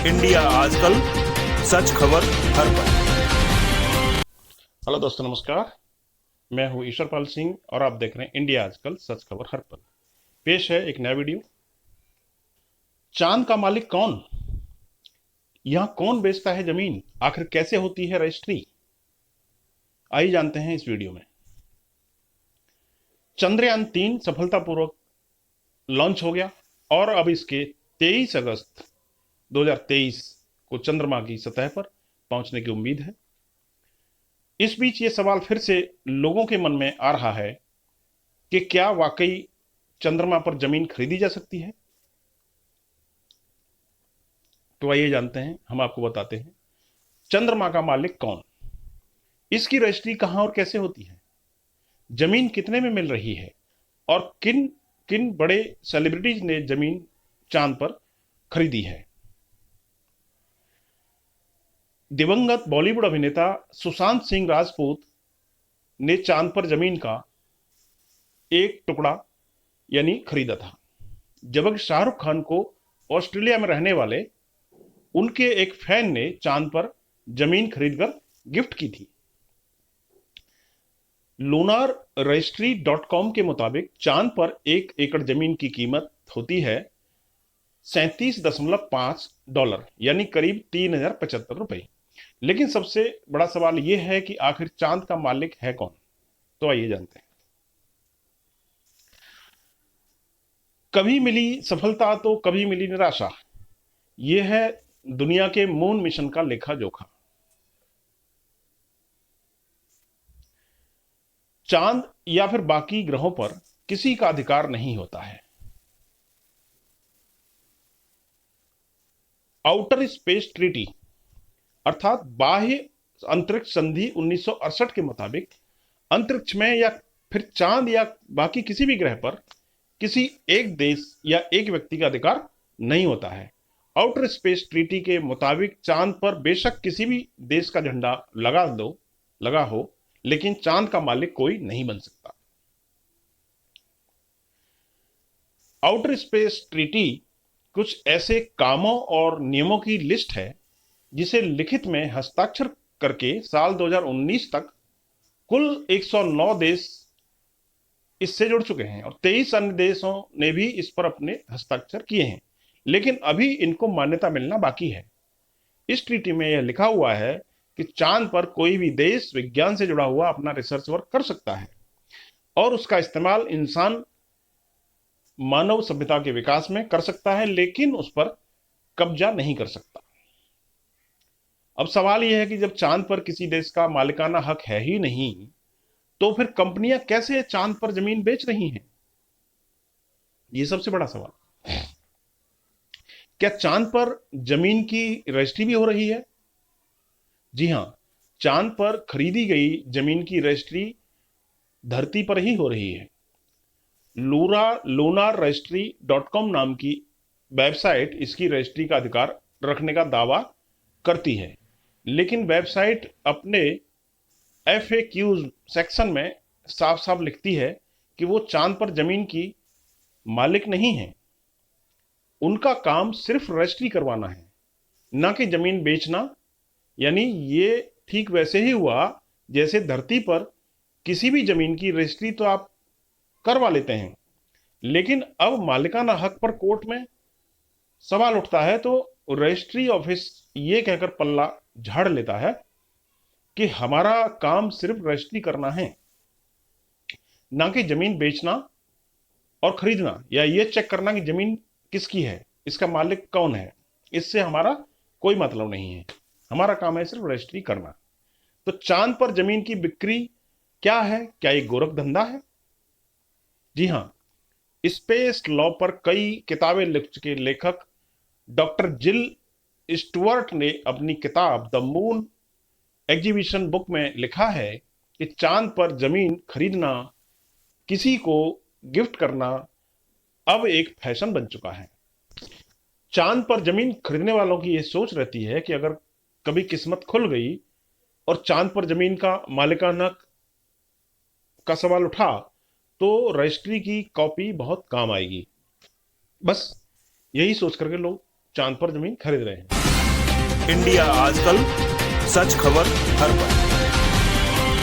India आजकल, सच खबर हर पल। हेलो दोस्तों, नमस्कार। मैं हूं ईश्वर पाल सिंह और आप देख रहे हैं इंडिया आजकल, सच खबर हर पल। पेश है एक नया वीडियो। चांद का मालिक कौन? यहां कौन बेचता है जमीन? आखिर कैसे होती है रजिस्ट्री? आइए जानते हैं इस वीडियो में। चंद्रयान 3 सफलतापूर्वक लॉन्च हो गया और अब इसके 23 अगस्त 2023 को चंद्रमा की सतह पर पहुंचने की उम्मीद है। इस बीच ये सवाल फिर से लोगों के मन में आ रहा है कि क्या वाकई चंद्रमा पर जमीन खरीदी जा सकती है? तो आइए जानते हैं, हम आपको बताते हैं चंद्रमा का मालिक कौन, इसकी रजिस्ट्री कहां और कैसे होती है, जमीन कितने में मिल रही है और किन किन बड़े सेलिब्रिटीज ने जमीन चांद पर खरीदी है। दिवंगत बॉलीवुड अभिनेता सुशांत सिंह राजपूत ने चांद पर जमीन का एक टुकड़ा यानी खरीदा था, जबकि शाहरुख खान को ऑस्ट्रेलिया में रहने वाले उनके एक फैन ने चांद पर जमीन खरीदकर गिफ्ट की थी। लूनार रजिस्ट्री .com के मुताबिक चांद पर 1 एकड़ जमीन की कीमत होती है $37.5 यानी करीब 3075 रुपए। लेकिन सबसे बड़ा सवाल यह है कि आखिर चांद का मालिक है कौन? तो आइए जानते हैं। कभी मिली सफलता तो कभी मिली निराशा, यह है दुनिया के मून मिशन का लेखा जोखा। चांद या फिर बाकी ग्रहों पर किसी का अधिकार नहीं होता है। आउटर स्पेस ट्रीटी अर्थात बाह्य अंतरिक्ष संधि 1968 के मुताबिक अंतरिक्ष में या फिर चांद या बाकी किसी भी ग्रह पर किसी एक देश या एक व्यक्ति का अधिकार नहीं होता है। आउटर स्पेस ट्रीटी के मुताबिक चांद पर बेशक किसी भी देश का झंडा लगा हो, लेकिन चांद का मालिक कोई नहीं बन सकता। आउटर स्पेस ट्रीटी कुछ ऐसे कामों और नियमों की लिस्ट है जिसे लिखित में हस्ताक्षर करके साल 2019 तक कुल 109 देश इससे जुड़ चुके हैं और 23 अन्य देशों ने भी इस पर अपने हस्ताक्षर किए हैं, लेकिन अभी इनको मान्यता मिलना बाकी है। इस ट्रीटी में यह लिखा हुआ है कि चांद पर कोई भी देश विज्ञान से जुड़ा हुआ अपना रिसर्च वर्क कर सकता है और उसका इस्तेमाल इंसान मानव सभ्यता के विकास में कर सकता है, लेकिन उस पर कब्जा नहीं कर सकता। अब सवाल यह है कि जब चांद पर किसी देश का मालिकाना हक है ही नहीं, तो फिर कंपनियां कैसे चांद पर जमीन बेच रही हैं? यह सबसे बड़ा सवाल। क्या चांद पर जमीन की रजिस्ट्री भी हो रही है? जी हां, चांद पर खरीदी गई जमीन की रजिस्ट्री धरती पर ही हो रही है। लूनार रजिस्ट्री .com नाम की वेबसाइट इसकी रजिस्ट्री का अधिकार रखने का दावा करती है, लेकिन वेबसाइट अपने FAQs सेक्शन में साफ साफ लिखती है कि वो चांद पर जमीन की मालिक नहीं है। उनका काम सिर्फ रजिस्ट्री करवाना है, ना कि जमीन बेचना। यानी ये ठीक वैसे ही हुआ जैसे धरती पर किसी भी जमीन की रजिस्ट्री तो आप करवा लेते हैं, लेकिन अब मालिकाना हक पर कोर्ट में सवाल उठता है तो रजिस्ट्री ऑफिस ये कहकर पल्ला झाड़ लेता है कि हमारा काम सिर्फ रजिस्ट्री करना है, ना कि जमीन बेचना और खरीदना या ये चेक करना कि जमीन किसकी है, इसका मालिक कौन है। इससे हमारा कोई मतलब नहीं है, हमारा काम है सिर्फ रजिस्ट्री करना। तो चांद पर जमीन की बिक्री क्या है? क्या ये गोरख धंधा है? जी हां, स्पेस लॉ पर कई किताबें लिख चुके लेखक डॉक्टर जिल स्टुअर्ट ने अपनी किताब द मून एग्जीबिशन बुक में लिखा है कि चांद पर जमीन खरीदना, किसी को गिफ्ट करना अब एक फैशन बन चुका है। चांद पर जमीन खरीदने वालों की यह सोच रहती है कि अगर कभी किस्मत खुल गई और चांद पर जमीन का मालिकाना का सवाल उठा तो रजिस्ट्री की कॉपी बहुत काम आएगी। बस यही सोच करके लोग चांद पर जमीन खरीद रहे हैं। इंडिया आजकल, सच खबर हर पल।